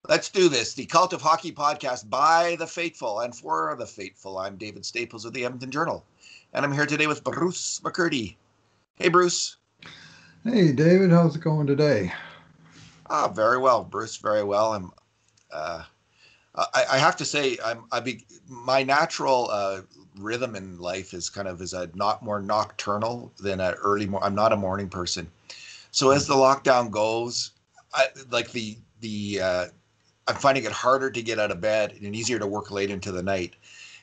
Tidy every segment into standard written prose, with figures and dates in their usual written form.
Let's do this. The Cult of Hockey podcast by the faithful and for the faithful. I'm David Staples of the Edmonton Journal, and I'm here today with Bruce McCurdy. Hey, Bruce. Hey, David. How's it going today? Very well, Bruce. Very well. I have to say, my natural rhythm in life is a not more nocturnal than an early. I'm not a morning person, so as the lockdown goes, I'm finding it harder to get out of bed and easier to work late into the night.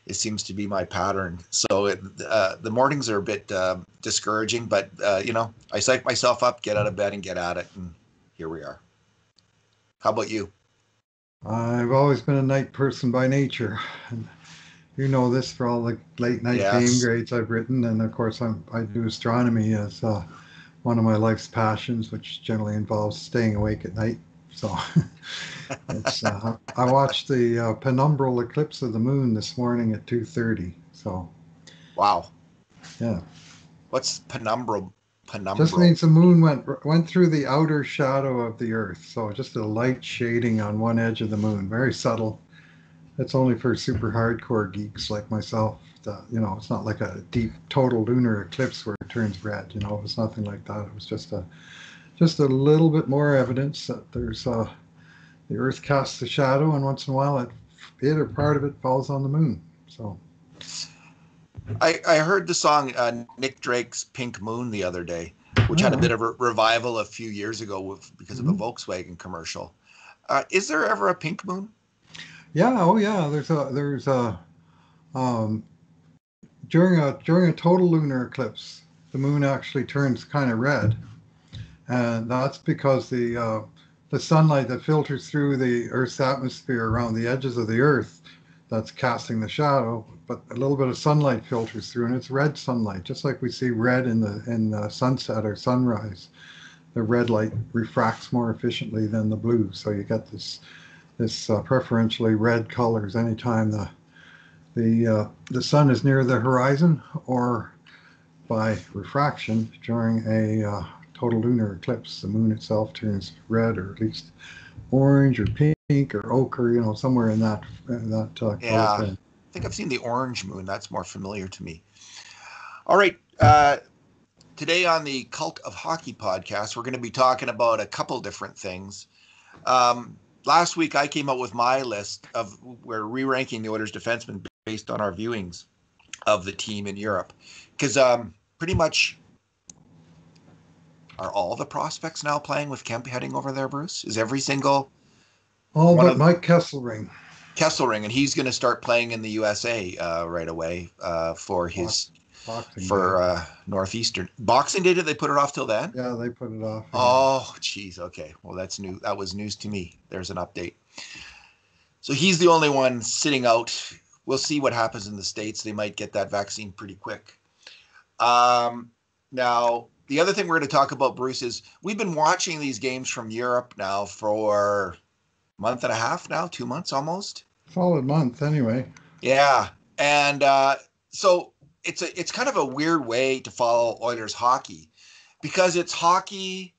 It seems to be my pattern. So the mornings are a bit discouraging, but I psych myself up, get out of bed, and get at it, and here we are. How about you? I've always been a night person by nature, and you know this for all the late night game grades I've written, and of course I do astronomy as one of my life's passions, which generally involves staying awake at night. So I watched the penumbral eclipse of the moon this morning at 2:30. So wow, yeah. What's penumbral? Just means the moon went through the outer shadow of the Earth. So just a light shading on one edge of the moon, very subtle. It's only for super hardcore geeks like myself. It's not like a deep total lunar eclipse where it turns red. It was nothing like that. It was just a little bit more evidence that there's the Earth casts a shadow, and once in a while it or part of it falls on the moon. So I heard the song Nick Drake's Pink Moon the other day, which had a bit of a revival a few years ago because of a Volkswagen commercial. Is there ever a pink moon? Yeah, oh yeah. There's during a total lunar eclipse, the moon actually turns kind of red, and that's because the sunlight that filters through the Earth's atmosphere around the edges of the Earth, that's casting the shadow, but a little bit of sunlight filters through, and it's red sunlight, just like we see red in the sunset or sunrise. The red light refracts more efficiently than the blue, so you get this preferentially red colors anytime the sun is near the horizon or by refraction during a total lunar eclipse. The moon itself turns red, or at least orange or pink or ochre, somewhere in that color tone. I think I've seen the orange moon. That's more familiar to me. All right. Today on the Cult of Hockey podcast, we're going to be talking about a couple different things. Last week, I came up with my list of we're re-ranking the Oilers defensemen based on our viewings of the team in Europe. Because pretty much, are all the prospects now playing with Kemp heading over there, Bruce? Is every single... All but Mike Kesselring, and he's going to start playing in the USA right away for his Northeastern Boxing Day. Did they put it off till then? Yeah, they put it off. Yeah. Oh, geez. Okay, well that's new. That was news to me. There's an update. So he's the only one sitting out. We'll see what happens in the States. They might get that vaccine pretty quick. Now, the other thing we're going to talk about, Bruce, is we've been watching these games from Europe now for month and a half now, 2 months almost. Solid month anyway. Yeah. And so it's kind of a weird way to follow Oilers hockey, because it's hockey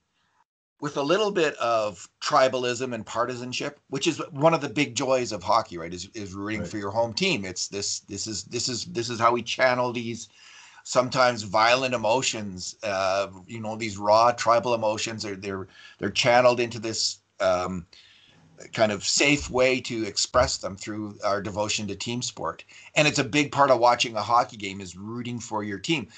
with a little bit of tribalism and partisanship, which is one of the big joys of hockey, right? Is rooting for your home team. It's this is how we channel these sometimes violent emotions, these raw tribal emotions. They're channeled into this kind of safe way to express them through our devotion to team sport. And it's a big part of watching a hockey game is rooting for your team.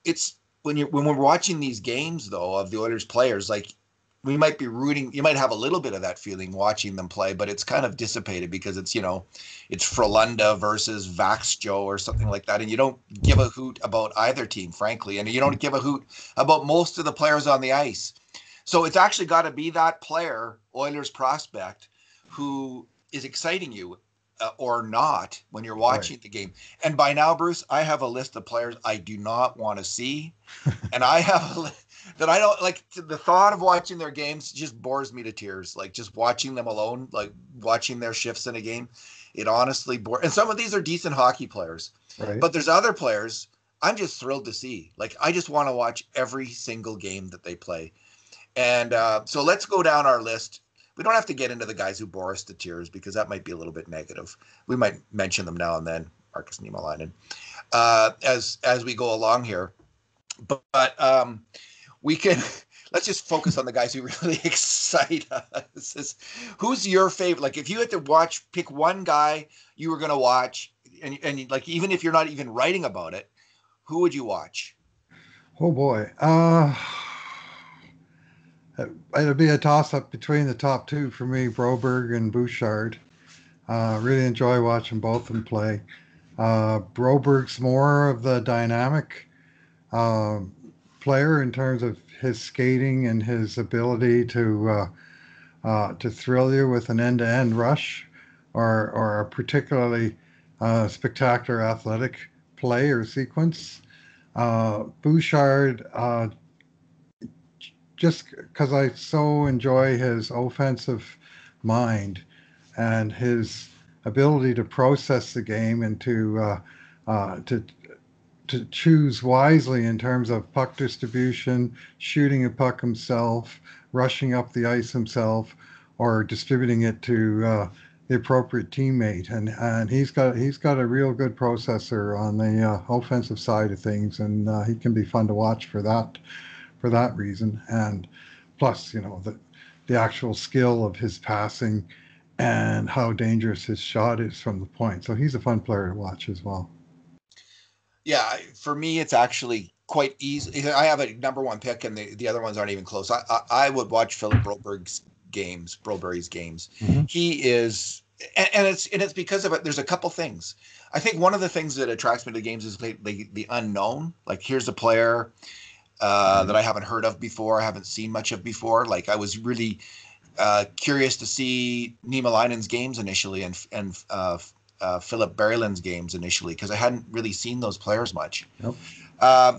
It's when we're watching these games though of the Oilers players, like we might be rooting, you might have a little bit of that feeling watching them play, but it's kind of dissipated because it's Frölunda versus Vaxjo or something like that. And you don't give a hoot about either team, frankly. And you don't give a hoot about most of the players on the ice. So it's actually got to be that player, Oilers prospect, who is exciting you or not when you're watching the game. And by now, Bruce, I have a list of players I do not want to see. And I have that I don't like. The thought of watching their games just bores me to tears. Like just watching them alone, like watching their shifts in a game, it honestly bores. And some of these are decent hockey players, but there's other players I'm just thrilled to see. Like I just want to watch every single game that they play. And so let's go down our list. We don't have to get into the guys who bore us to tears because that might be a little bit negative. We might mention them now and then, Marcus Niemelainen, as we go along here. But we can let's just focus on the guys who really excite us. Who's your favorite? Like, if you had to pick one guy you were going to watch, and like, even if you're not even writing about it, who would you watch? Oh boy. It'll be a toss-up between the top two for me, Broberg and Bouchard. Really enjoy watching both of them play. Broberg's more of the dynamic player in terms of his skating and his ability to thrill you with an end-to-end rush or a particularly spectacular athletic play or sequence. Bouchard, just because I so enjoy his offensive mind and his ability to process the game and to choose wisely in terms of puck distribution, shooting a puck himself, rushing up the ice himself, or distributing it to the appropriate teammate. And he's got a real good processor on the offensive side of things, and he can be fun to watch for that reason. And plus, the actual skill of his passing and how dangerous his shot is from the point. So he's a fun player to watch as well. Yeah, for me, it's actually quite easy. I have a number one pick, and the other ones aren't even close. I would watch Philip Broberg's games. Mm-hmm. He is, and it's because of it. There's a couple things. I think one of the things that attracts me to games is the unknown. Like, here's a player that I haven't heard of before, I haven't seen much of before. Like, I was really curious to see Niemelainen's games initially, and Philip Berryland's games initially, because I hadn't really seen those players much. Yep.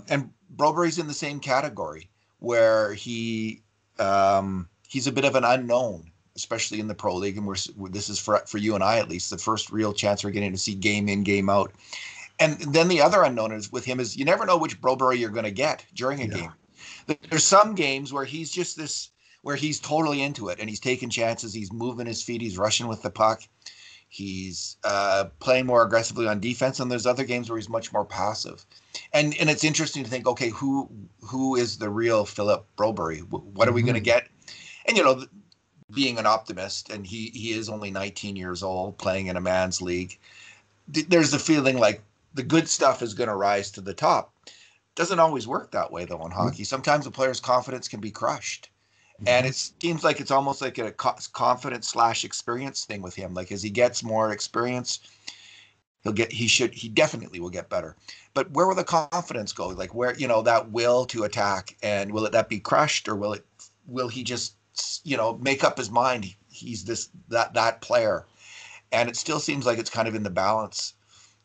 And Broberg's in the same category, where he's a bit of an unknown, especially in the pro league. And this is for you and I, at least, the first real chance we're getting to see game in, game out. And then the other unknown is with him is you never know which Broberg you're going to get during a game. There's some games where he's just where he's totally into it and he's taking chances. He's moving his feet. He's rushing with the puck. He's playing more aggressively on defense. And there's other games where he's much more passive. And it's interesting to think, okay, who is the real Philip Broberg? What are we going to get? And, being an optimist, and he is only 19 years old, playing in a man's league, there's a feeling like the good stuff is going to rise to the top. Doesn't always work that way, though, in hockey. Sometimes a player's confidence can be crushed. And it seems like it's almost like a confidence/experience thing with him. Like, as he gets more experience, he definitely will get better. But where will the confidence go? Like, where, that will to attack, and will that be crushed, or will he just, make up his mind he's that player? And it still seems like it's kind of in the balance,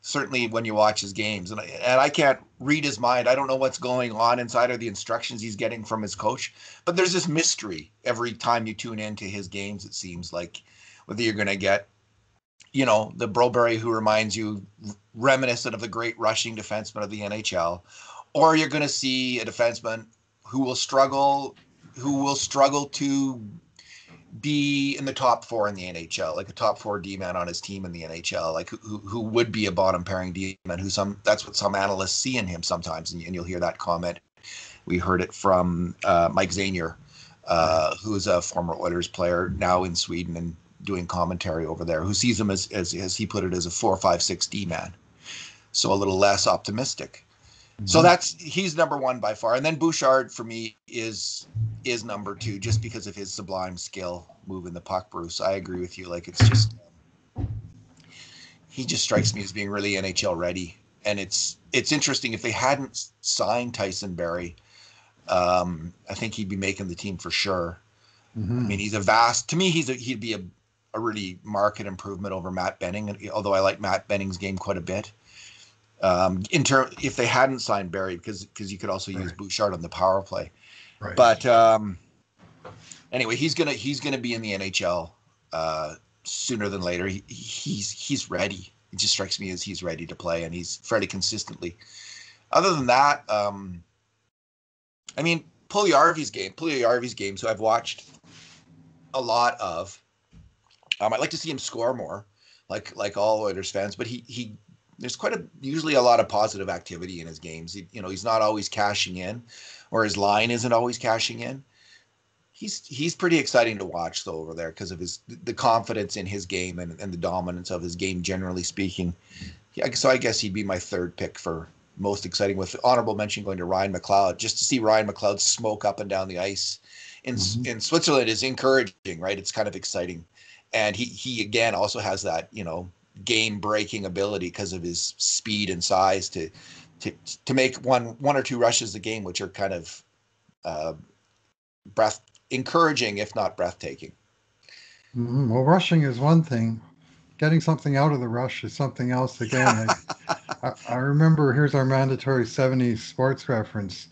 certainly when you watch his games. And I can't read his mind. I don't know what's going on inside or the instructions he's getting from his coach. But there's this mystery every time you tune into his games, it seems like, whether you're going to get, the Broberg who reminds you reminiscent of the great rushing defenseman of the NHL, or you're going to see a defenseman who will struggle to be in the top four in the NHL, like a top four D-man on his team in the NHL, like who would be a bottom pairing D-man, that's what some analysts see in him sometimes. And you'll hear that comment. We heard it from Mike Zanier, who's a former Oilers player now in Sweden and doing commentary over there, who sees him as he put it, as a 4-5-6 D-man. So a little less optimistic. So he's number one by far. And then Bouchard for me is number two, just because of his sublime skill moving the puck, Bruce. I agree with you. Like, it's just, he just strikes me as being really NHL ready. And it's interesting, if they hadn't signed Tyson Barrie, I think he'd be making the team for sure. Mm-hmm. I mean, he'd be a really marked improvement over Matt Benning, although I like Matt Benning's game quite a bit. If they hadn't signed Barrie, because you could also use Bouchard on the power play. Right. But anyway, he's gonna be in the NHL sooner than later. He's ready. It just strikes me as he's ready to play, and he's fairly consistently. Other than that, Puljujärvi's games, who I've watched a lot of. I'd like to see him score more, like all Oilers fans. But he there's usually a lot of positive activity in his games. He's not always cashing in, or his line isn't always cashing in. He's pretty exciting to watch though over there because of the confidence in his game and the dominance of his game generally speaking. Yeah, so I guess he'd be my third pick for most exciting, with honorable mention going to Ryan Mcleod. Just to see Ryan McLeod smoke up and down the ice in Switzerland is encouraging, right? It's kind of exciting, and he again also has that game breaking ability because of his speed and size to make one or two rushes a game, which are kind of breath encouraging, if not breathtaking. Well, rushing is one thing. Getting something out of the rush is something else again. I remember, here's our mandatory 70s sports reference.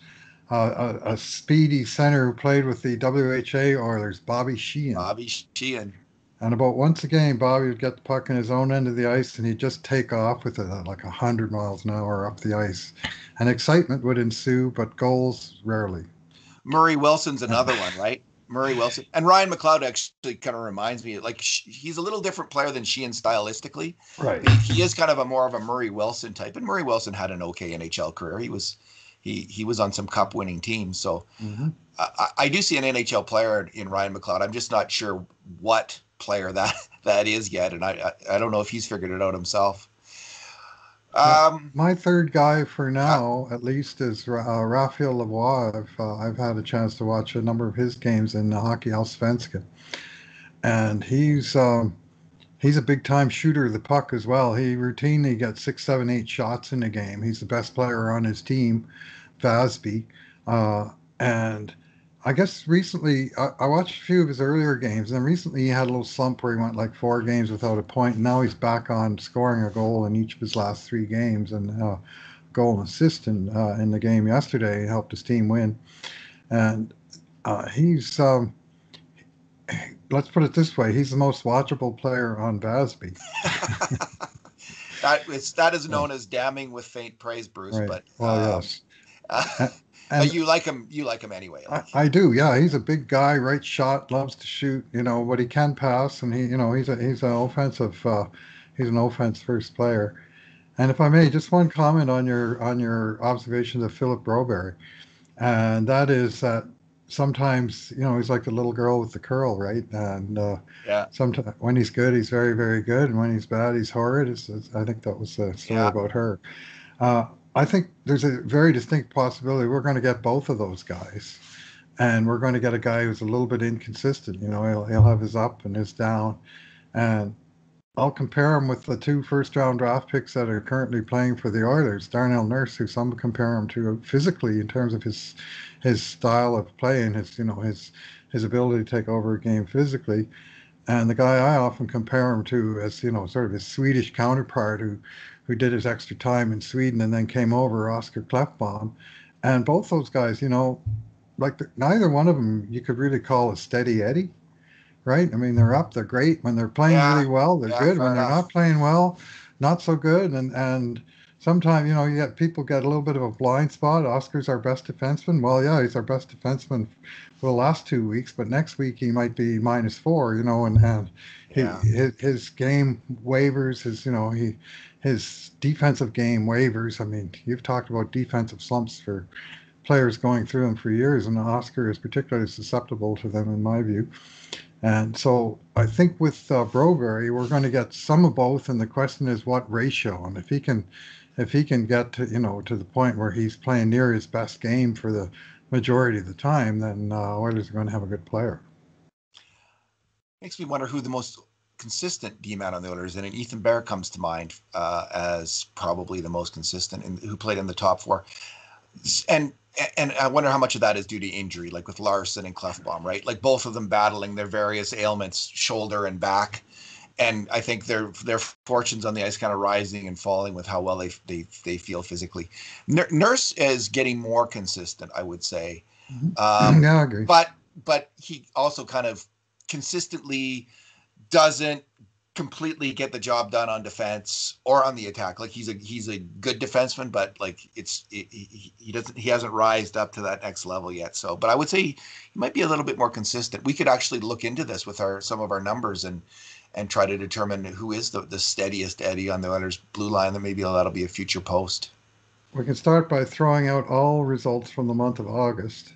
A speedy center who played with the WHA Oilers, Bobby Sheehan. Bobby Sheehan. And about once a game, Bobby would get the puck in his own end of the ice, and he'd just take off with it at like 100 miles an hour up the ice. And excitement would ensue, but goals rarely. Murray Wilson's another one, right? Murray Wilson. And Ryan McLeod actually kind of reminds me, like, he's a little different player than Sheehan stylistically. Right. He is kind of more of a Murray Wilson type, and Murray Wilson had an okay NHL career. He was on some cup winning teams. So I do see an NHL player in Ryan McLeod. I'm just not sure what player that is yet, and I don't know if he's figured it out himself. My third guy for now, at least, is Raphael Lavoie. I've had a chance to watch a number of his games in the Hockey Allsvenskan, and he's a big time shooter of the puck as well. He routinely gets 6, 7, 8 shots in a game. He's the best player on his team, Vasby, and I guess recently I watched a few of his earlier games, and recently he had a little slump where he went like 4 games without a point, and now he's back on scoring a goal in each of his last 3 games, and goal and assist in the game yesterday. He helped his team win, and he's let's put it this way: he's the most watchable player on Vasby. that is known as damning with faint praise, Bruce. Right. But yes. But you like him anyway. I do, yeah. He's a big guy, right shot, loves to shoot, but he can pass, and he's an offensive first player. And if I may, just one comment on your observations of Philip Broberry, and that is that sometimes he's like the little girl with the curl, right? And sometimes when he's good, he's very, very good, and when he's bad, he's horrid. I think that was the story about her. I think there's a very distinct possibility we're going to get both of those guys, and we're going to get a guy who's a little bit inconsistent. He'll have his up and his down, and I'll compare him with the 2 first-round draft picks that are currently playing for the Oilers. Darnell Nurse, who some compare him to physically in terms of his style of play and his ability to take over a game physically, and the guy I often compare him to as sort of his Swedish counterpart who did his extra time in Sweden and then came over, Oscar Klefbom. And both those guys, neither one of them you could really call a steady Eddie, right? I mean, they're up, they're great. When they're playing really well, they're good. When they're not playing well, not so good. And sometimes, people get a little bit of a blind spot. Oscar's our best defenseman. Well, yeah, he's our best defenseman for the last 2 weeks, but next week he might be -4, and his game wavers, his defensive game wavers. I mean, you've talked about defensive slumps for players going through them for years, and Oscar is particularly susceptible to them, in my view. And so I think with Broberry, we're going to get some of both, and the question is what ratio. And if he can get to to the point where he's playing near his best game for the majority of the time, then Oilers are going to have a good player. Makes me wonder who the most consistent D-man on the Oilers, and Ethan Bear comes to mind as probably the most consistent, who played in the top 4. And I wonder how much of that is due to injury, like with Larson and Klefbom, right? Like both of them battling their various ailments, shoulder and back. And I think their fortunes on the ice kind of rising and falling with how well they feel physically. Nurse is getting more consistent, I would say. I agree. But he also kind of consistently doesn't completely get the job done on defense or on the attack. Like he's a good defenseman, but like he hasn't rised up to that next level yet. So, but I would say he might be a little bit more consistent. We could actually look into this with some of our numbers and try to determine who is the steadiest Eddie on the Oilers blue line. Then maybe that'll be a future post. We can start by throwing out all results from the month of August.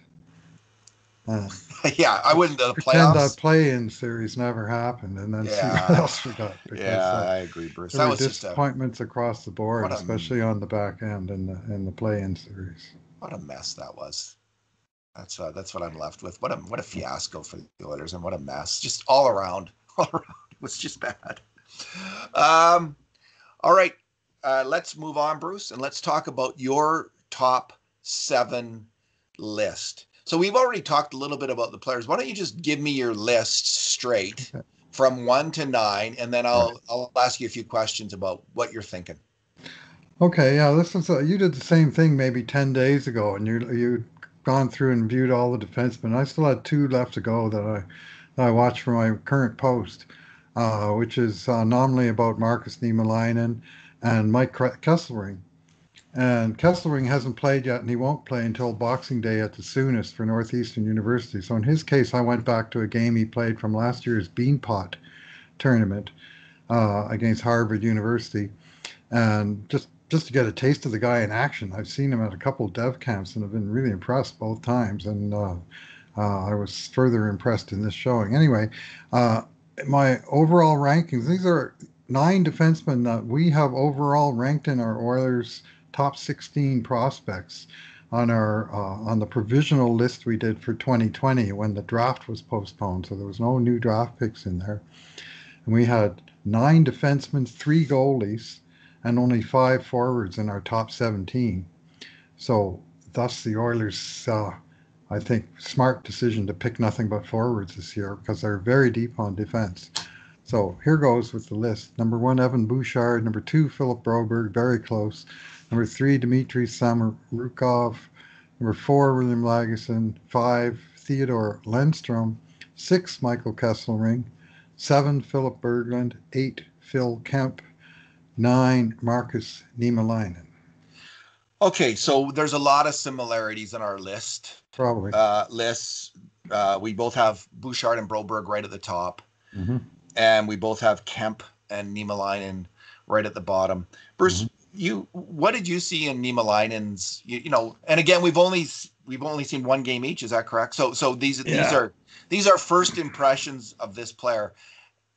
Yeah, I wouldn't. The Pretend playoffs. that play-in series never happened, and then see what else we got. Because, I agree, Bruce. There were disappointments across the board, especially on the back end in the play-in series. What a mess that was. That's what I'm left with. What a fiasco for the Oilers, and what a mess. Just all around. All around, it was just bad. All right. Let's move on, Bruce, and let's talk about your top 7 list. So we've already talked a little bit about the players. Why don't you just give me your list straight from 1 to 9, and then I'll ask you a few questions about what you're thinking. Okay, yeah, this is you did the same thing maybe 10 days ago, and you'd gone through and viewed all the defensemen. I still had 2 left to go that I watched for my current post, which is nominally about Markus Niemelainen and Mike Kesselring. And Kesselring hasn't played yet, and he won't play until Boxing Day at the soonest for Northeastern University. So in his case, I went back to a game he played from last year's Beanpot tournament against Harvard University, and just to get a taste of the guy in action. I've seen him at a couple of dev camps and have been really impressed both times, and I was further impressed in this showing. Anyway, my overall rankings, these are 9 defensemen that we have overall ranked in our Oilers top 16 prospects on the provisional list we did for 2020 when the draft was postponed. So there was no new draft picks in there. And we had 9 defensemen, 3 goalies, and only 5 forwards in our top 17. So thus the Oilers, I think, smart decision to pick nothing but forwards this year because they're very deep on defense. So here goes with the list. Number 1, Evan Bouchard. Number 2, Philip Broberg, very close. Number 3, Dimitri Smorkov. Number 4, William Lagesson. 5, Theodore Lundstrom. 6, Michael Kesselring. 7, Philip Berglund. 8, Phil Kemp. 9, Markus Niemelainen. Okay, so there's a lot of similarities in our list. Probably. Lists. We both have Bouchard and Broberg right at the top. Mm-hmm. And we both have Kemp and Niemelainen right at the bottom. Bruce, what did you see in Niemelainen's? And again, we've only seen 1 game each. Is that correct? So these are first impressions of this player.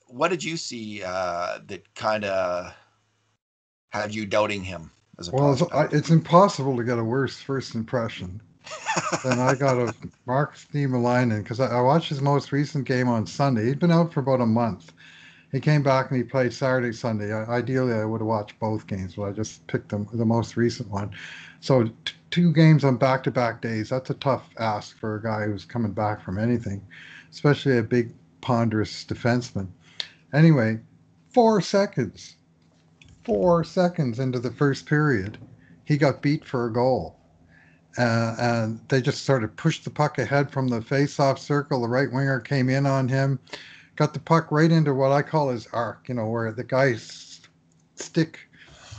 What did you see that kind of had you doubting him as a prospect? It's impossible to get a worse first impression than I got of Markus Niemelainen, because I watched his most recent game on Sunday. He'd been out for about a month. He came back and he played Saturday, Sunday. Ideally, I would have watched both games, but I just picked the most recent one. So 2 games on back-to-back days, that's a tough ask for a guy who's coming back from anything, especially a big, ponderous defenseman. Anyway, 4 seconds into the first period, he got beat for a goal. And they just sort of pushed the puck ahead from the face-off circle. The right winger came in on him, got the puck right into what I call his arc, where the guy's stick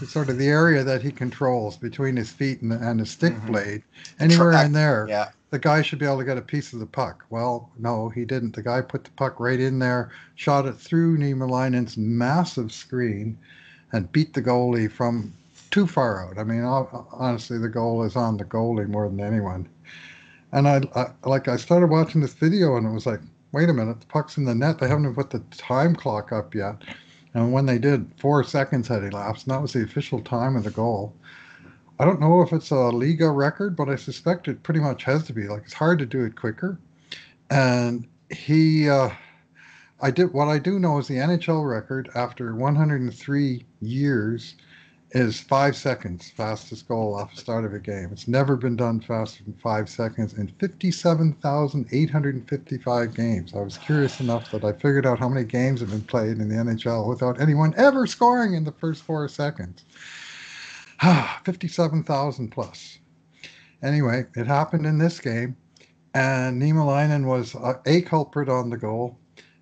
is sort of the area that he controls between his feet and his stick blade. Anywhere in there, the guy should be able to get a piece of the puck. Well, no, he didn't. The guy put the puck right in there, shot it through Niemelainen's massive screen, and beat the goalie from too far out. I mean, honestly, the goal is on the goalie more than anyone. And I started watching this video, and it was like, wait a minute, the puck's in the net. They haven't even put the time clock up yet. And when they did, 4 seconds had elapsed, and that was the official time of the goal. I don't know if it's a Liga record, but I suspect it pretty much has to be. Like, it's hard to do it quicker. And what I do know is the NHL record after 103 years is 5 seconds fastest goal off the start of a game. It's never been done faster than 5 seconds in 57,855 games. I was curious enough that I figured out how many games have been played in the NHL without anyone ever scoring in the first 4 seconds. 57,000 plus. Anyway, it happened in this game, and Niemelainen was a culprit on the goal,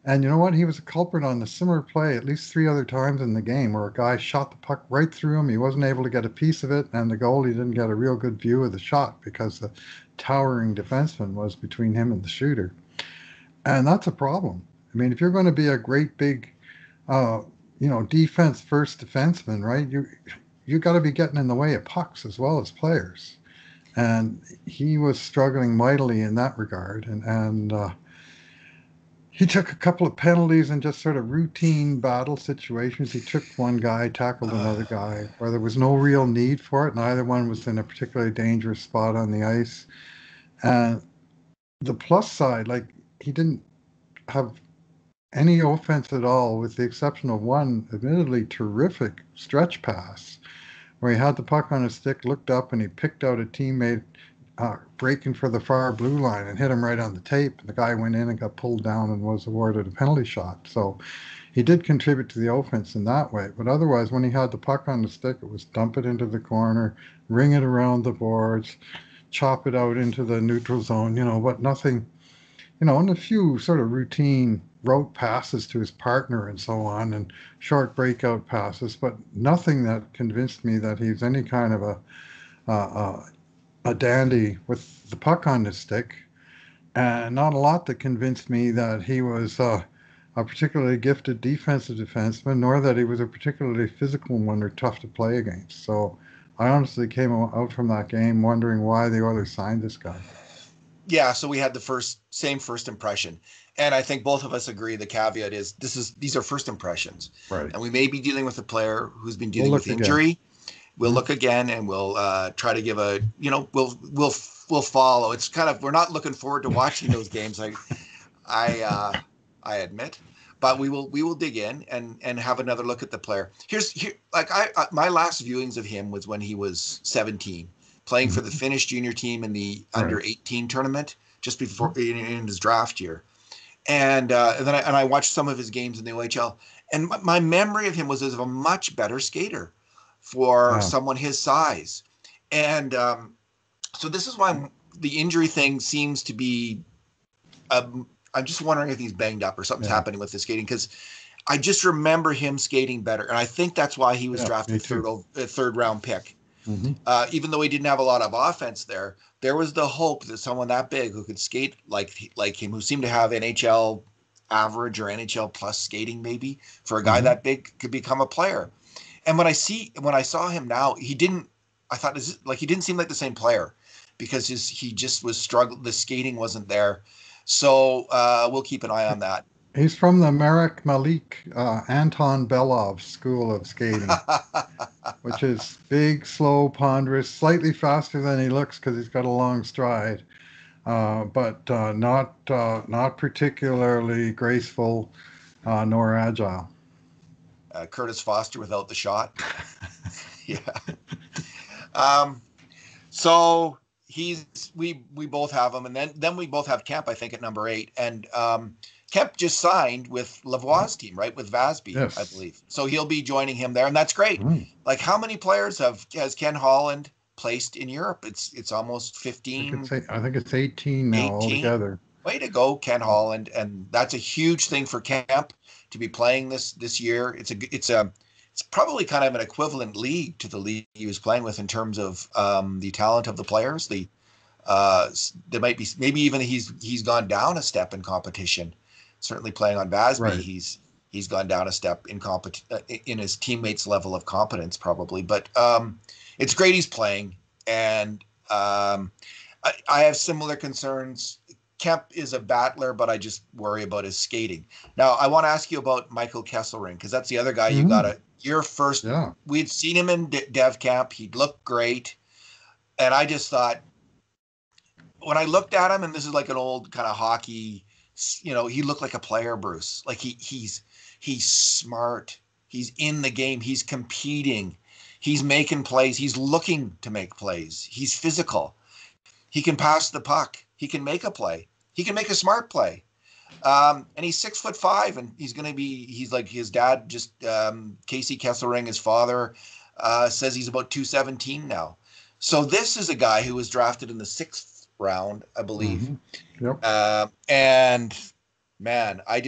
And you know what? He was a culprit on the similar play at least 3 other times in the game where a guy shot the puck right through him. He wasn't able to get a piece of it, and the goalie didn't get a real good view of the shot because the towering defenseman was between him and the shooter. And that's a problem. I mean, if you're going to be a great big, uh, defense first defenseman, right? You got to be getting in the way of pucks as well as players. And he was struggling mightily in that regard. And he took a couple of penalties in just sort of routine battle situations. He took one guy, tackled another guy, where there was no real need for it. Neither one was in a particularly dangerous spot on the ice. And the plus side, like, he didn't have any offense at all, with the exception of one admittedly terrific stretch pass where he had the puck on his stick, looked up, and he picked out a teammate breaking for the far blue line and hit him right on the tape. The guy went in and got pulled down and was awarded a penalty shot. So he did contribute to the offense in that way. But otherwise, when he had the puck on the stick, it was dump it into the corner, ring it around the boards, chop it out into the neutral zone, but nothing, and a few sort of routine route passes to his partner and so on, and short breakout passes, but nothing that convinced me that he's any kind of a dandy with the puck on his stick, and not a lot that convinced me that he was a particularly gifted defensive defenseman, nor that he was a particularly physical one or tough to play against. So I honestly came out from that game wondering why the Oilers signed this guy. Yeah, so we had the same first impression. And I think both of us agree the caveat is these are first impressions. Right. And we may be dealing with a player who's been dealing with injury. Again. We'll look again, and we'll try to give we'll follow. It's kind of, we're not looking forward to watching those games. I admit, but we will dig in and have another look at the player. My last viewings of him was when he was 17, playing for the Finnish junior team in the under 18 tournament just before in his draft year, and then I watched some of his games in the OHL, and my memory of him was as of a much better skater for someone his size. And so this is why the injury thing seems to be, I'm just wondering if he's banged up or something's happening with his skating, because I just remember him skating better. And I think that's why he was drafted third round pick. Mm-hmm. Even though he didn't have a lot of offense there was the hope that someone that big who could skate like him, who seemed to have NHL average or NHL plus skating maybe for a guy that big, could become a player. And when I saw him now, he didn't seem like the same player, because he just was struggling. The skating wasn't there. So we'll keep an eye on that. He's from the Marek Malik, Anton Belov school of skating, which is big, slow, ponderous, slightly faster than he looks because he's got a long stride, but not particularly graceful nor agile. Curtis Foster without the shot. Yeah. So we both have him, and then we both have Kemp, I think, at number 8, and Kemp just signed with Lavoie's team, right, with Vasby, I believe. So he'll be joining him there, and that's great. Like, how many players has Ken Holland placed in Europe? It's almost 15. I think it's 18 now altogether. Way to go, Ken Holland, and that's a huge thing for Kemp to be playing this year. It's probably kind of an equivalent league to the league he was playing with in terms of the talent of the players. There might be maybe even he's gone down a step in competition. Certainly playing on Vasby, he's gone down a step in his teammates' level of competence probably. But it's great he's playing, and I have similar concerns. Kemp is a battler, but I just worry about his skating. Now, I want to ask you about Michael Kesselring, because that's the other guy you got your first. Yeah. We'd seen him in Dev Camp. He looked great. And I just thought, when I looked at him, and this is like an old kind of hockey, he looked like a player, Bruce. Like he's smart. He's in the game. He's competing. He's making plays. He's looking to make plays. He's physical. He can pass the puck. He can make a play. He can make a smart play. And he's 6'5", and he's like his dad, just Casey Kesselring, his father, says he's about 217 now. So this is a guy who was drafted in the 6th round, I believe. Mm-hmm. Yep. And man, I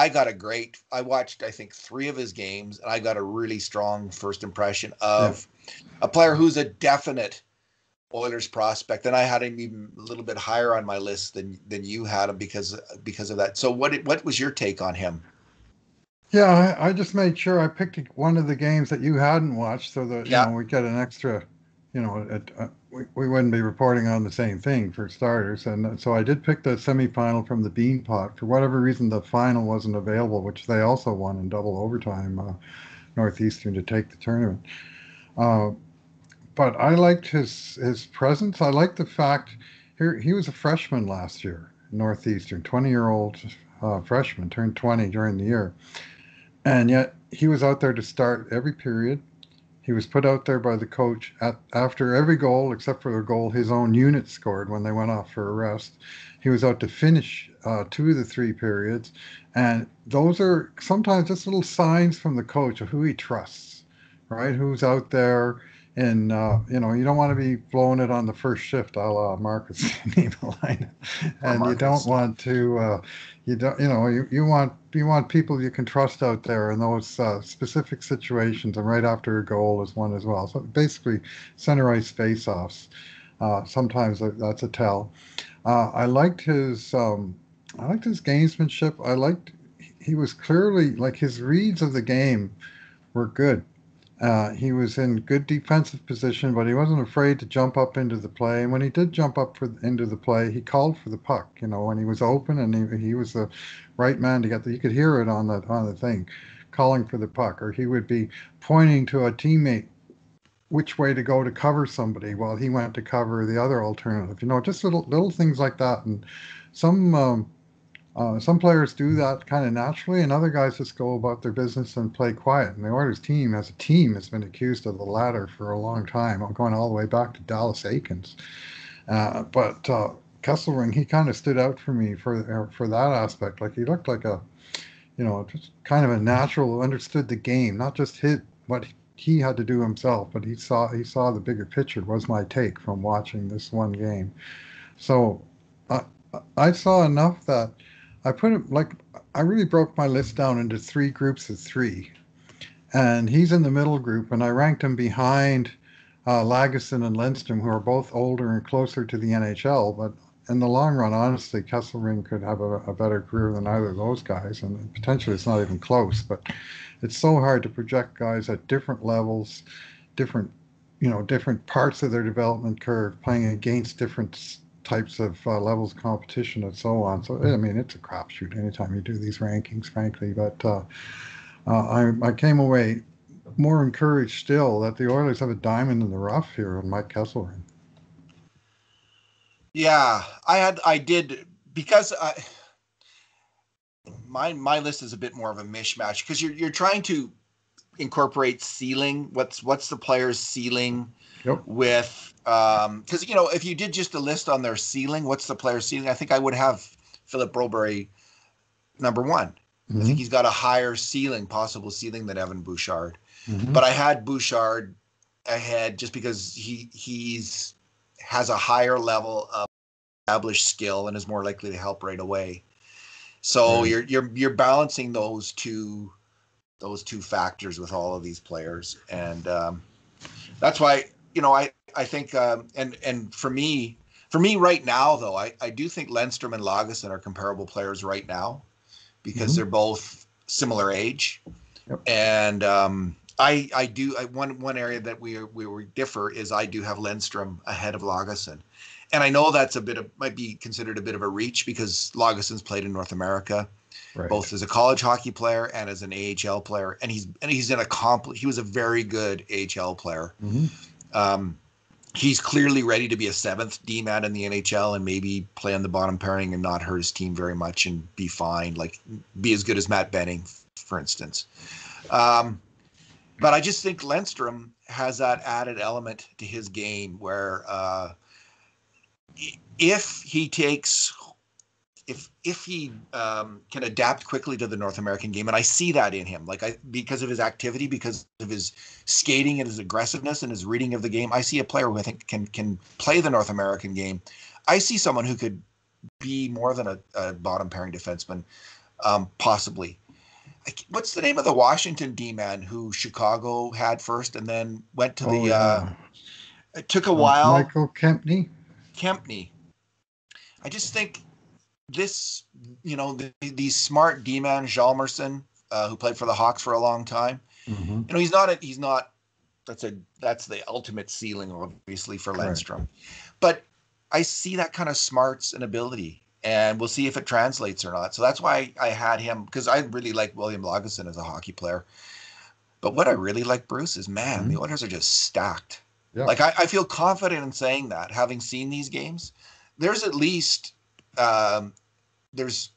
got a great. I watched I think 3 of his games, and I got a really strong first impression Yeah. of a player who's a definite Oilers prospect, and I had him even a little bit higher on my list than you had him because of that. So what was your take on him? Yeah, I just made sure I picked one of the games that you hadn't watched so that, Yeah, we get an extra, we wouldn't be reporting on the same thing for starters. And so I did pick the semifinal from the Beanpot. For whatever reason, the final wasn't available, which they also won in double overtime, Northeastern, to take the tournament. Uh, but I liked his presence. I liked the fact he was a freshman last year, Northeastern, 20-year-old freshman, turned 20 during the year. And yet he was out there to start every period. He was put out there by the coach after every goal, except for the goal his own unit scored when they went off for a rest. He was out to finish 2 of the 3 periods. And those are sometimes just little signs from the coach of who he trusts, right? Who's out there. And, you don't want to be blowing it on the first shift, a la Marcus Niemelainen. or And you don't Marcus. want to, you want people you can trust out there in those specific situations, and right after a goal is one as well. So basically, center ice face-offs. Sometimes that's a tell. I liked his gamesmanship. He was clearly like his reads of the game were good. He was in good defensive position, but he wasn't afraid to jump up into the play. And when he did jump up into the play, he called for the puck. When he was open, and he was the right man to get the. You could hear it on the thing, calling for the puck, or he would be pointing to a teammate which way to go to cover somebody while he went to cover the other alternative. Just little things like that. And some some players do that kind of naturally, and other guys just go about their business and play quiet. And the Oilers team, as a team, has been accused of the latter for a long time. I'm going all the way back to Dallas Aikens. But Kesselring, he kind of stood out for me for that aspect. Like he looked like just kind of a natural who understood the game, not just hit what he had to do himself, but he saw the bigger picture. Was my take from watching this one game. So I I saw enough that I put it like I really broke my list down into 3 groups of 3, and he's in the middle group, and I ranked him behind Lagesson and Lindstrom, who are both older and closer to the NHL. But in the long run, honestly, Kesselring could have a better career than either of those guys, and potentially it's not even close. But it's so hard to project guys at different levels, different different parts of their development curve, playing against different types of levels of competition and so on. So I mean, it's a crapshoot anytime you do these rankings, frankly. But I came away more encouraged still that the Oilers have a diamond in the rough here in Mike Kesselring. Yeah, I did because my list is a bit more of a mishmash because you're trying to incorporate ceiling. What's the player's ceiling Yep. with because if you did just a list on their ceiling, what's the player's ceiling? I think I would have Philip Broberry number 1. I think Mm-hmm. he's got a higher ceiling, possible ceiling than Evan Bouchard. Mm-hmm. But I had Bouchard ahead just because he's has a higher level of established skill and is more likely to help right away. So Right. you're balancing those two factors with all of these players, and that's why I think and for me right now though I do think Lindstrom and Lagesson are comparable players right now because Mm-hmm. they're both similar age, Yep. and one area that we differ is I do have Lindstrom ahead of Lagesson. And I know that's might be considered a bit of a reach because Lagesson's played in North America, Right. both as a college hockey player and as an AHL player, and he was a very good AHL player. Mm-hmm. He's clearly ready to be a 7th D man in the NHL and maybe play on the bottom pairing and not hurt his team very much and be fine, like be as good as Matt Benning, for instance. But I just think Lindstrom has that added element to his game where if he takes if he can adapt quickly to the North American game, and I see that in him, because of his activity, because of his skating and his aggressiveness and his reading of the game, I see a player who I think can play the North American game. I see someone who could be more than a bottom pairing defenseman, possibly. What's the name of the Washington D-man who Chicago had first and then went to Oh, the? yeah. It took a while. Michael Kempney. Kempney. I just think this, these smart D-man, Hjalmarsson, who played for the Hawks for a long time. Mm-hmm. He's not. That's the ultimate ceiling, obviously, for Lindstrom. Right. But I see that kind of smarts and ability, and we'll see if it translates or not. So that's why I had him, because I really like William Lagesson as a hockey player. But what I really like, Bruce, is Mm-hmm. the Oilers are just stacked. Yeah. Like I feel confident in saying that, having seen these games. There's at least there's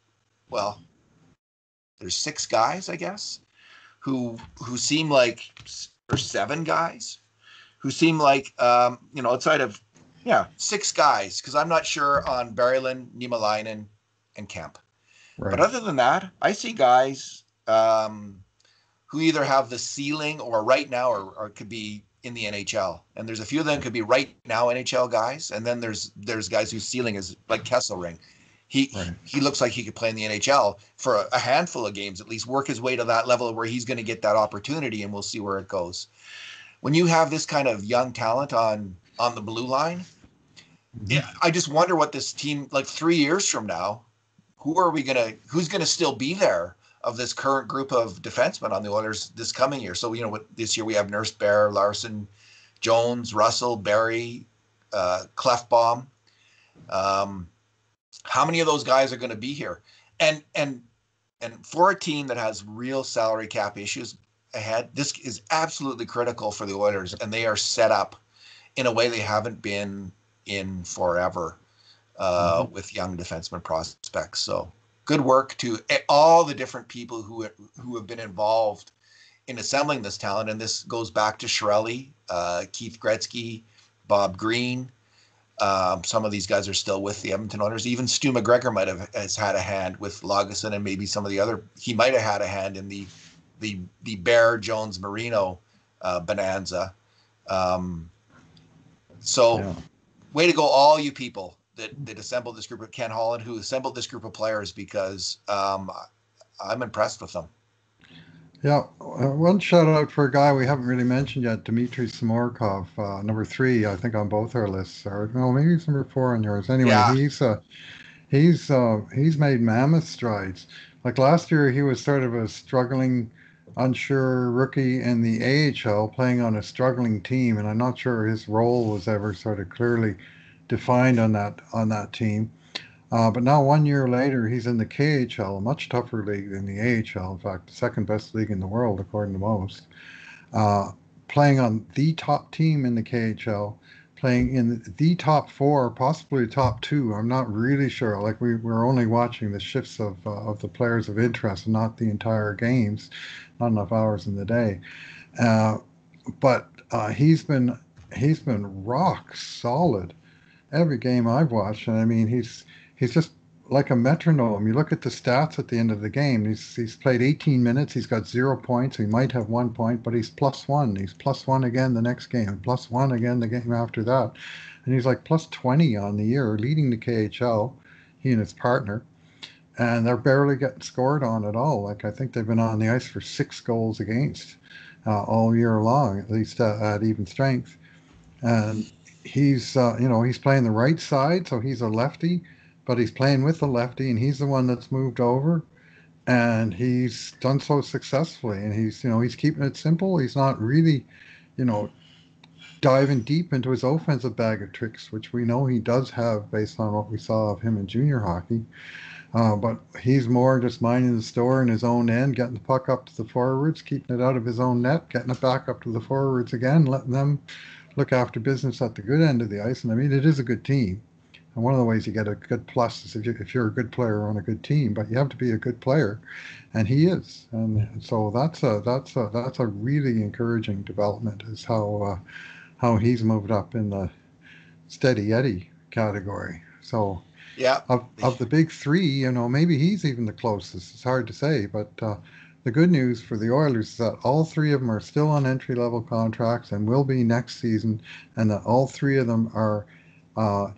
well, there's 6 guys, I guess, who seem like, or 7 guys who seem like, outside of, 6 guys, because I'm not sure on Berylin, Niemelainen, and Kemp. Right. But other than that, I see guys who either have the ceiling or right now or could be in the NHL. And there's a few of them could be right now NHL guys. And then there's guys whose ceiling is like Kesselring. He looks like he could play in the NHL for a handful of games, at least work his way to that level where he's going to get that opportunity, and we'll see where it goes. When you have this kind of young talent on the blue line, I just wonder what this team, like 3 years from now, who's going to still be there of this current group of defensemen on the Oilers this coming year. So, this year we have Nurse, Bear, Larson, Jones, Russell, Barry, Clefbaum. How many of those guys are going to be here? And for a team that has real salary cap issues ahead, this is absolutely critical for the Oilers, and they are set up in a way they haven't been in forever with young defenseman prospects. So good work to all the different people who have been involved in assembling this talent. And this goes back to Chiarelli, Keith Gretzky, Bob Green. Some of these guys are still with the Edmonton Oilers. Even Stu McGregor has had a hand with Lagesson, and maybe some of the other. He might have had a hand in the Bear Jones Marino bonanza. Way to go, all you people that assembled this group of Ken Holland, who assembled this group of players, because I'm impressed with them. Yeah, one shout out for a guy we haven't really mentioned yet, Dimitri Smorkov, number 3, I think, on both our lists. Or no, maybe he's number 4 on yours. Anyway, Yeah. he's made mammoth strides. Like last year, he was sort of a struggling, unsure rookie in the AHL, playing on a struggling team, and I'm not sure his role was ever sort of clearly defined on that team. But now 1 year later, he's in the KHL, a much tougher league than the AHL. In fact, the second best league in the world, according to most. Playing on the top team in the KHL, playing in the top 4, possibly top 2. I'm not really sure. Like we're only watching the shifts of the players of interest, and not the entire games. Not enough hours in the day. But he's been rock solid every game I've watched, and I mean he's just like a metronome. You look at the stats at the end of the game. He's played 18 minutes. He's got 0 points. He might have 1 point, but he's +1. He's +1 again the next game, +1 again the game after that, and he's like +20 on the year, leading the KHL. He and his partner, and they're barely getting scored on at all. Like I think they've been on the ice for 6 goals against all year long, at least at even strength. And he's he's playing the right side, so he's a lefty, but he's playing with the lefty, and he's the one that's moved over, and he's done so successfully. And he's keeping it simple. He's not really, diving deep into his offensive bag of tricks, which we know he does have based on what we saw of him in junior hockey. But he's more just minding the store in his own end, getting the puck up to the forwards, keeping it out of his own net, getting it back up to the forwards again, letting them look after business at the good end of the ice. And I mean, it is a good team. And one of the ways you get a good plus is if you're a good player on a good team, but you have to be a good player, and he is. And so that's a really encouraging development, is how he's moved up in the steady Eddie category. So yeah, of the big 3, maybe he's even the closest. It's hard to say, but the good news for the Oilers is that all 3 of them are still on entry-level contracts and will be next season, and that all 3 of them are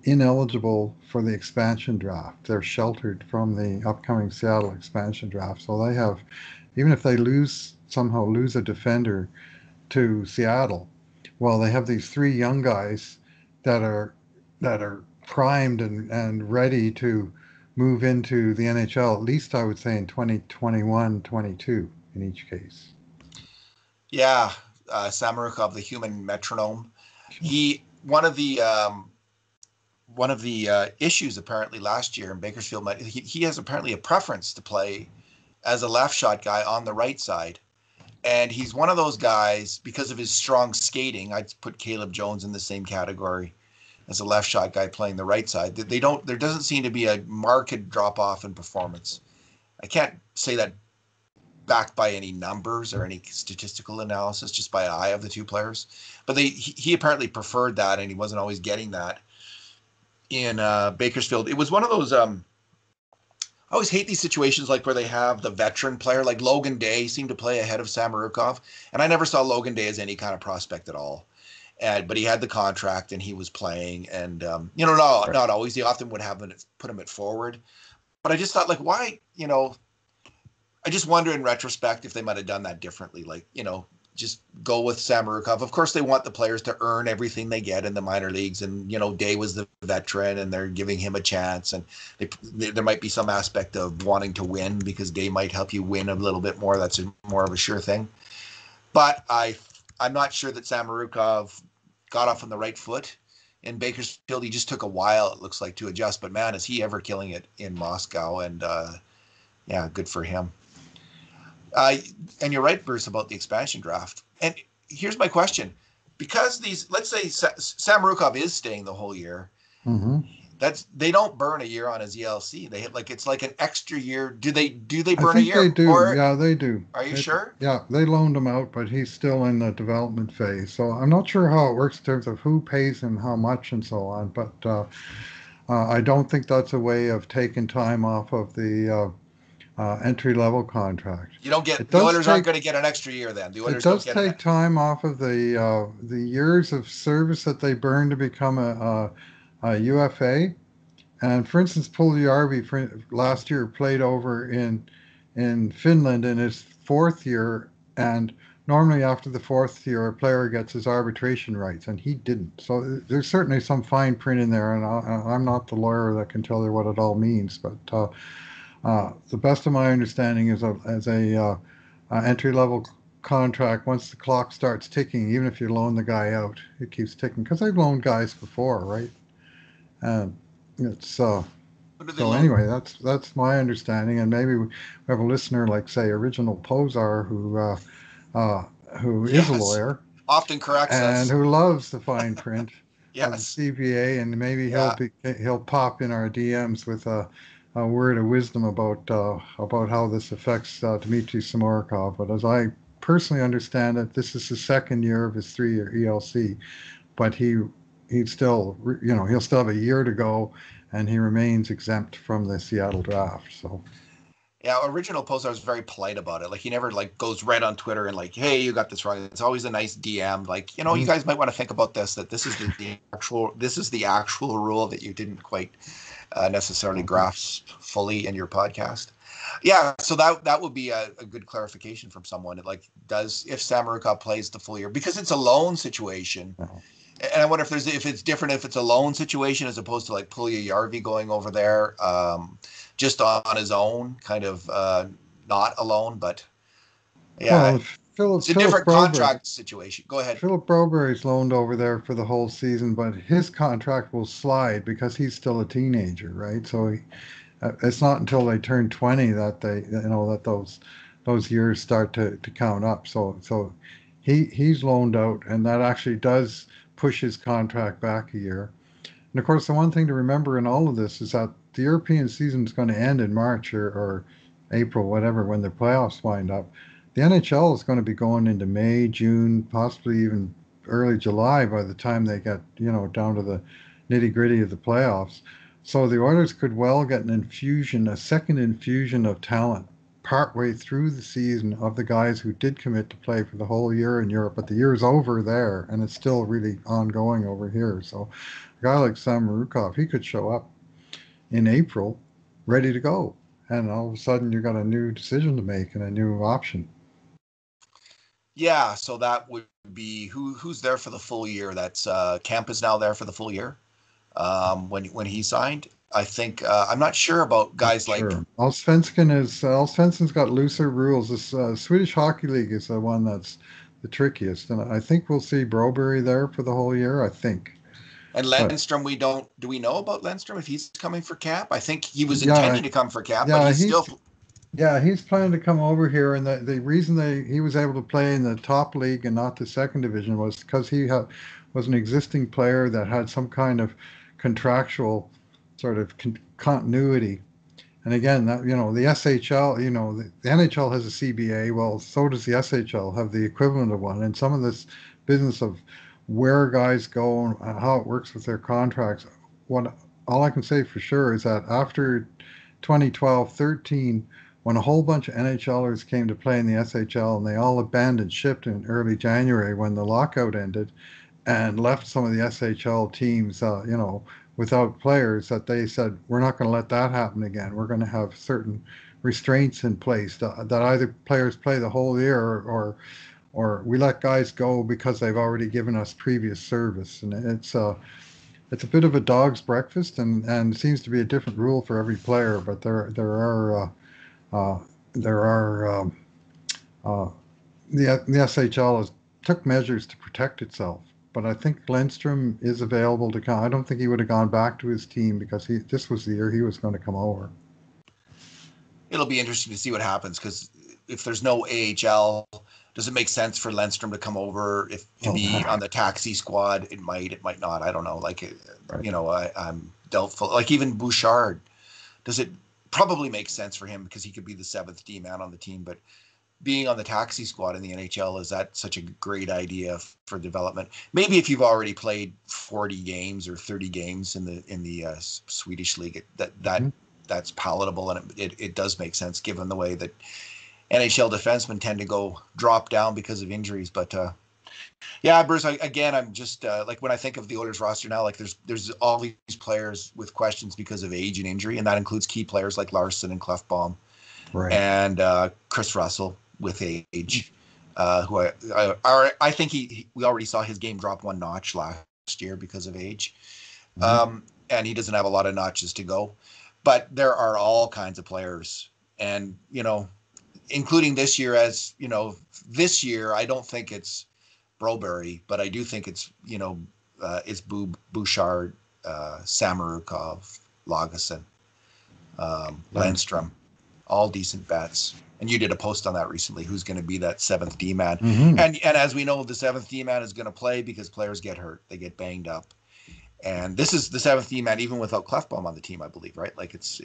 ineligible for the expansion draft. They're sheltered from the upcoming Seattle expansion draft. So they have, even if they somehow lose a defender to Seattle, well, they have these three young guys that are primed and ready to move into the NHL, at least I would say in 2021, 22 in each case. Yeah, Samorukov, the human metronome. He one of the issues apparently last year in Bakersfield, he has apparently a preference to play as a left shot guy on the right side. And he's one of those guys, because of his strong skating, I'd put Caleb Jones in the same category as a left shot guy playing the right side. There doesn't seem to be a marked drop off in performance. I can't say that backed by any numbers or any statistical analysis, just by eye of the two players. But he apparently preferred that, and he wasn't always getting that in Bakersfield. It was one of those. I always hate these situations like where they have the veteran player, like Logan Day seemed to play ahead of Samorukov, and I never saw Logan Day as any kind of prospect at all. But he had the contract and he was playing, and not always. He often would put him at forward. But I just thought, like, why? I just wonder in retrospect if they might have done that differently. Like, just go with Samorukov. Of course, they want the players to earn everything they get in the minor leagues. And, Day was the veteran and they're giving him a chance. And there might be some aspect of wanting to win because Day might help you win a little bit more. That's more of a sure thing. But I'm not sure that Samorukov got off on the right foot in Bakersfield. He just took a while, it looks like, to adjust. But, man, is he ever killing it in Moscow. And, good for him. And you're right, Bruce, about the expansion draft. And here's my question: because let's say Samorukov is staying the whole year, they don't burn a year on his ELC. It's like an extra year. Do they burn a year? They do. Yeah, they do. Are you sure? Yeah, they loaned him out, but he's still in the development phase. So I'm not sure how it works in terms of who pays him how much and so on. But I don't think that's a way of taking time off of the entry-level contract. You don't get the Oilers aren't going to get an extra year then. The Oilers it does take time off of the years of service that they burn to become a UFA. And for instance, Puljujärvi last year played over in Finland in his fourth year, and normally after the fourth year, a player gets his arbitration rights, and he didn't. So there's certainly some fine print in there, and I'm not the lawyer that can tell you what it all means, but. The best of my understanding is as a entry-level contract, once the clock starts ticking, even if you loan the guy out, it keeps ticking. Because I've loaned guys before, right? And it's so anyway, that's my understanding. And maybe we have a listener like, say, Original Posar, who is a lawyer, often corrects us, and who loves the fine print of the CBA, and maybe he'll pop in our DMs with a word of wisdom about how this affects Dimitri Smorkov. But as I personally understand it, this is the second year of his 3-year ELC, but he'll still have a year to go, and he remains exempt from the Seattle draft. So. Yeah, Original Posar is very polite about it. Like, he never goes right on Twitter and hey, you got this wrong. It's always a nice DM. You guys might want to think about this. That this is the actual rule that you didn't quite necessarily grasp fully in your podcast. Yeah, so that would be a good clarification from someone. If Samorukov plays the full year, because it's a loan situation. And I wonder if it's different if it's a loan situation as opposed to Puljujärvi going over there just on his own, kind of not alone, but yeah. Well, it's a different contract situation. Go ahead. Philip Broberry's loaned over there for the whole season, but his contract will slide because he's still a teenager, right? So it's not until they turn 20 that that those years start to count up. So he's loaned out, and that actually does push his contract back a year. And of course, the one thing to remember in all of this is that the European season is going to end in March or April, whatever, when the playoffs wind up. The NHL is going to be going into May, June, possibly even early July by the time they get, down to the nitty-gritty of the playoffs. So the Oilers could well get a second infusion of talent partway through the season of the guys who did commit to play for the whole year in Europe, but the year's over there and it's still really ongoing over here. So a guy like Sam Marukov, he could show up in April ready to go. And all of a sudden you got a new decision to make and a new option. Yeah, so that would be who's there for the full year. That's Kemp is now there for the full year. When he signed, I think I'm not sure about guys like. Sure. Allsvenskan's got looser rules. This Swedish Hockey League is the one that's the trickiest, and I think we'll see Broberry there for the whole year. I think. And But Lennstrom, do we know about Lennstrom if he's coming for camp? I think he was yeah, intending to come for camp, but yeah, he's still. he's planning to come over here, and the reason he was able to play in the top league and not the second division was because was an existing player that had some kind of contractual sort of continuity. And again, that the SHL, the NHL has a CBA. Well, so does the SHL have the equivalent of one. And some of this business of where guys go and how it works with their contracts. What all I can say for sure is that after 2012-13, when a whole bunch of NHLers came to play in the SHL and they all abandoned ship in early January when the lockout ended and left some of the SHL teams, without players, that they said, we're not going to let that happen again. We're going to have certain restraints in place that either players play the whole year or we let guys go because they've already given us previous service. And it's a bit of a dog's breakfast, and seems to be a different rule for every player. But there are the SHL took measures to protect itself. But I think Lindstrom is available to come. I don't think he would have gone back to his team because this was the year he was going to come over. It'll be interesting to see what happens, because if there's no AHL, does it make sense for Lindstrom to come over to be on the taxi squad? It might not. I don't know. Right. I'm doubtful. Like even Bouchard, does it probably make sense for him because he could be the seventh D man on the team, but being on the taxi squad in the NHL, is that such a great idea for development? Maybe if you've already played 40 games or 30 games in the Swedish league, that's palatable, and it does make sense given the way that NHL defensemen tend to drop down because of injuries. But yeah, Bruce, I'm just like when I think of the Oilers roster now, like there's all these players with questions because of age and injury, and that includes key players like Larson and Klefbom, right, and Chris Russell with age, who I think we already saw his game drop one notch last year because of age, and he doesn't have a lot of notches to go. But there are all kinds of players, and including this year. This year I don't think it's Broberry, but I do think it's it's Bouchard, Samorukov, Lagesson, Lindstrom, all decent bets. And you did a post on that recently. Who's going to be that seventh D man? Mm-hmm. And as we know, the seventh D man is going to play because players get hurt, they get banged up, and this is the seventh D man even without Klefbom on the team, I believe, right? Like it's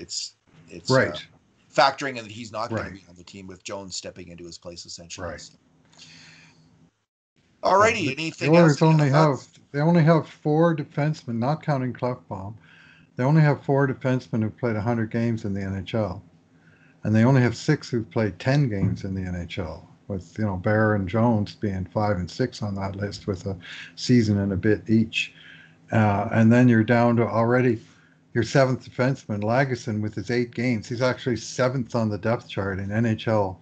right. Factoring in that he's not going to be on the team with Jones stepping into his place essentially. Right. So. Alrighty, anything the else? They only have 4 defensemen, not counting Klefbom. They only have 4 defensemen who've played 100 games in the NHL. And they only have 6 who've played 10 games in the NHL, with Bear and Jones being 5 and 6 on that list with a season and a bit each. And then you're down to already your 7th defenseman, Lagesson, with his 8 games. He's actually 7th on the depth chart in NHL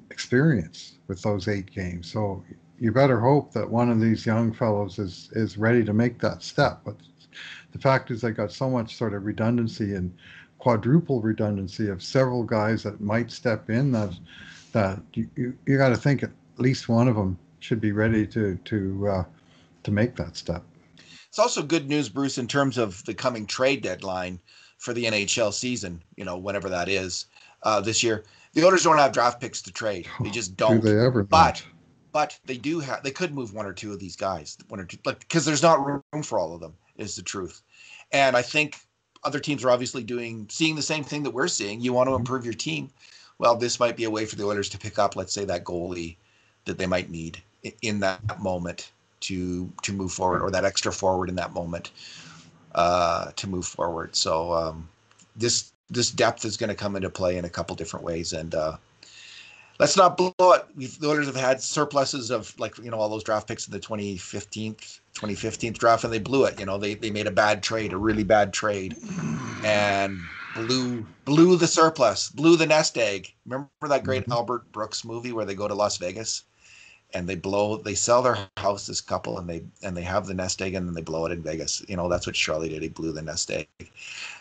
experience with those 8 games. So you better hope that one of these young fellows is ready to make that step. But the fact is they got so much sort of redundancy and quadruple redundancy of several guys that might step in that you got to think at least one of them should be ready to make that step. It's also good news, Bruce, in terms of the coming trade deadline for the NHL season, whenever that is, this year. The Oilers don't have draft picks to trade. They just don't. Do they ever? But they do have. They could move 1 or 2 of these guys, 1 or 2, because there's not room for all of them. Is the truth, and I think other teams are obviously seeing the same thing that we're seeing. You want to improve your team. Well, this might be a way for the Oilers to pick up, let's say, that goalie that they might need in that moment to move forward, or that extra forward in that moment to move forward. So this this depth is going to come into play in a couple different ways. And let's not blow it. The Oilers have had surpluses of, like, all those draft picks in the 2015 draft, and they blew it. They made a bad trade, a really bad trade, and blew the surplus, blew the nest egg. Remember that great Albert Brooks movie where they go to Las Vegas and they sell their house, this couple, and they have the nest egg, and then they blow it in Vegas. That's what Charlie did. He blew the nest egg.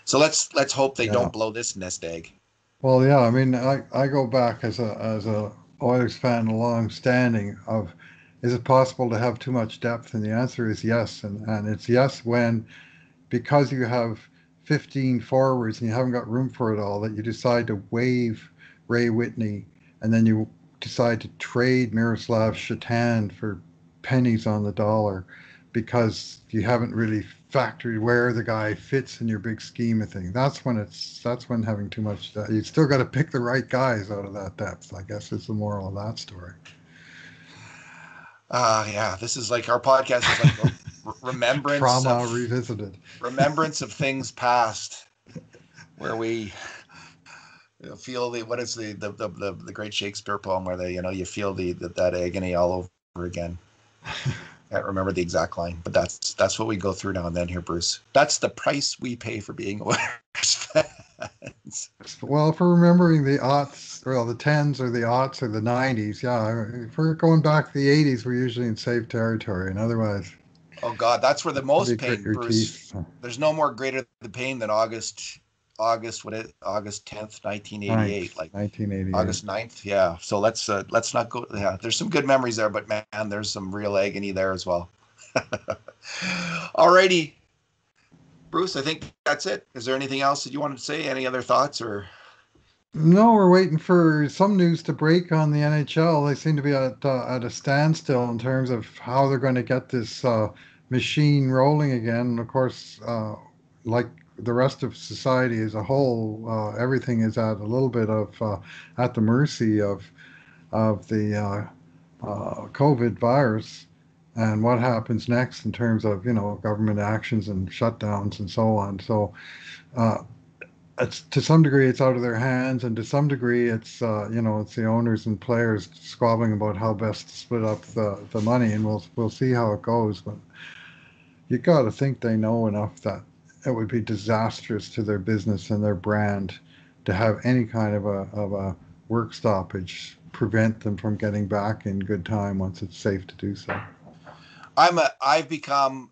So let's hope they don't blow this nest egg. Well, yeah, I mean, I go back as a Oilers fan, long standing of, is it possible to have too much depth? And the answer is yes, and it's yes because you have 15 forwards and you haven't got room for it all, that you decide to waive Ray Whitney, and then you decide to trade Miroslav Shatan for pennies on the dollar, because you haven't really factored where the guy fits in your big scheme of things. That's when having too much depth. You still got to pick the right guys out of that depth, I guess, is the moral of that story. Yeah, this is like, our podcast is like remembrance trauma revisited, remembrance of things past, where we feel what is the great Shakespeare poem where they, you feel that agony all over again. Can't remember the exact line, but that's what we go through now and then here, Bruce. That's the price we pay for being Oilers fans. Well, for remembering the aughts, well, the 10s or the aughts or the 90s, yeah. If we're going back to the 80s, we're usually in safe territory, and otherwise. Oh God, that's where the most pain, Bruce. Teeth. There's no more greater the pain than August 10th, 1988, like 1988. August 9th. Yeah. So let's not go. Yeah, there's some good memories there, but man, there's some real agony there as well. Alrighty, Bruce, I think that's it. Is there anything else that you wanted to say? Any other thoughts or? No, we're waiting for some news to break on the NHL. They seem to be at a standstill in terms of how they're going to get this machine rolling again. And of course, like the rest of society as a whole, everything is at a little bit of at the mercy of the COVID virus and what happens next in terms of government actions and shutdowns and so on. So it's, to some degree, it's out of their hands, and to some degree it's it's the owners and players squabbling about how best to split up the money, and we'll see how it goes. But you got to think they know enough that it would be disastrous to their business and their brand to have any kind of a work stoppage prevent them from getting back in good time once it's safe to do so. I've become,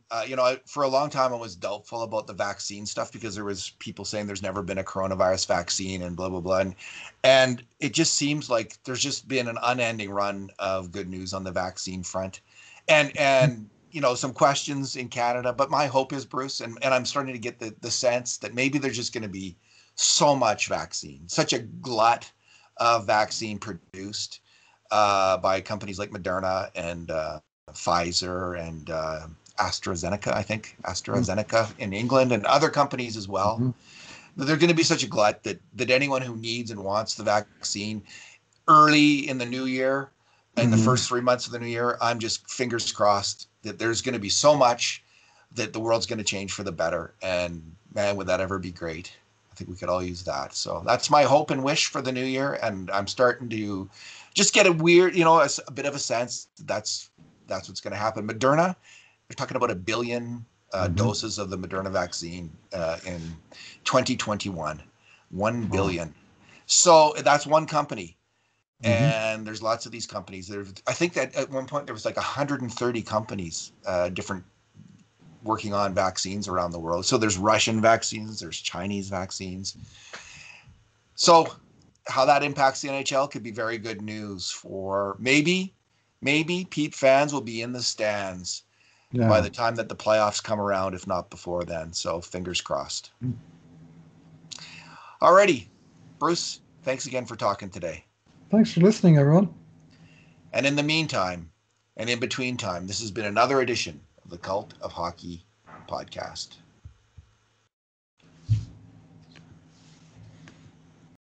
for a long time I was doubtful about the vaccine stuff because there was people saying there's never been a coronavirus vaccine and blah, blah, blah. And it just seems like there's just been an unending run of good news on the vaccine front. And some questions in Canada, but my hope is, Bruce, and I'm starting to get the sense that maybe there's just going to be so much vaccine, such a glut of vaccine produced by companies like Moderna and Pfizer and AstraZeneca in England, and other companies as well. Mm-hmm. There's going to be such a glut that anyone who needs and wants the vaccine early in the new year, in the first 3 months of the new year, I'm just fingers crossed that there's going to be so much that the world's going to change for the better. And man, would that ever be great? I think we could all use that. So that's my hope and wish for the new year. And I'm starting to just get a weird, a bit of a sense that's what's going to happen. Moderna, they're talking about 1 billion doses of the Moderna vaccine in 2021. 1 billion. So that's one company. And there's lots of these companies. I think that at one point there was like 130 companies, different, working on vaccines around the world. So there's Russian vaccines, there's Chinese vaccines. So how that impacts the NHL could be very good news for maybe Pete fans will be in the stands by the time that the playoffs come around, if not before then. So fingers crossed. Alrighty, Bruce, thanks again for talking today. Thanks for listening, everyone. And in the meantime, and in between time, this has been another edition of the Cult of Hockey podcast.